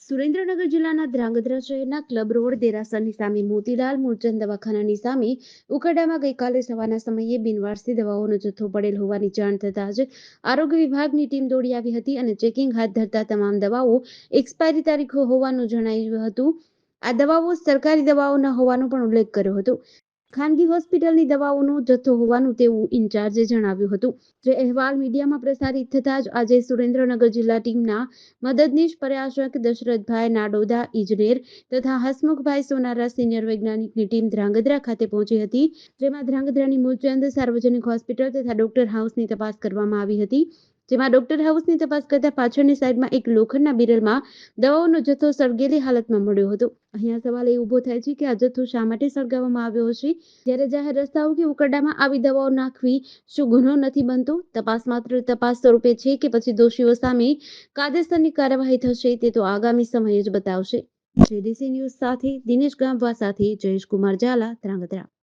સુરેન્દ્રનગર જિલ્લાના ધ્રાંગધ્રા શહેરના club road દેરાસરની સામે મોતીલાલ મૂળચંદ દવાખાનાની સામે ઉકરડામાં ગઈકાલે સવારના સમયે બિનવારસી દવાઓનો જથ્થો પડેલ હોવાની જાણ થતાં જ આરોગ્ય વિભાગની ટીમ દોડી આવી હતી અને ચેકિંગ હાથ ધરતા તમામ દવાઓ એક્સપાયરી તારીખ હોવાનું જણાવ્યું હતું. આ દવાઓ સરકારી દવાઓના હોવાનો પણ ઉલ્લેખ કર્યો હતો. ખાનગી હોસ્પિટલની દવાઓનો જથ્થો હોવાનું તેવું ઇન્ચાર્જે જણાવ્યું હતું. જે અહેવાલ મીડિયામાં પ્રસારિત થતાં જ આજે સુરેન્દ્રનગર જિલ્લા ટીમના મદદનીશ પર્યવેક્ષક દશરથભાઈ નાડોદા ઇજનેર તથા હસમુખભાઈ સોનારા સિનિયર વૈજ્ઞાનિકની ટીમ ધ્રાંગધ્રા ખાતે પહોંચી હતી. જેમાં ધ્રાંગધ્રાની મૂળચંદ સાર્વજનિક હોસ્પિટલ તથા ડોક્ટર હાઉસની તપાસ કરવામાં આવી હતી. જેમાં ડોક્ટર હાઉસની તપાસ કરતા પાછળની સાઈડમાં એક લોખંડના બેરલમાં દવાઓનો જથ્થો સળગેલી હાલતમાં મળ્યો હતો. અહીંયા સવાલ એ ઊભો થાય છે કે આ જથ્થો શા માટે સળગાવવામાં આવ્યો હશે, જ્યારે જાહેર રસ્તાઓ કે ઉકરડામાં આવી દવાઓ નાખવી શું ગુનો નથી બનતો? તપાસ માત્ર તપાસ સ્વરૂપે છે કે પછી દોષીઓ સામે કાયદેસરની કાર્યવાહી થશે તે તો આગામી સમય જ બતાવશે. જેડીસી ન્યૂઝ સાથે દિનેશ ગામવા સાથે જયેશ કુમાર ઝાલા, ધ્રાંગધ્રા.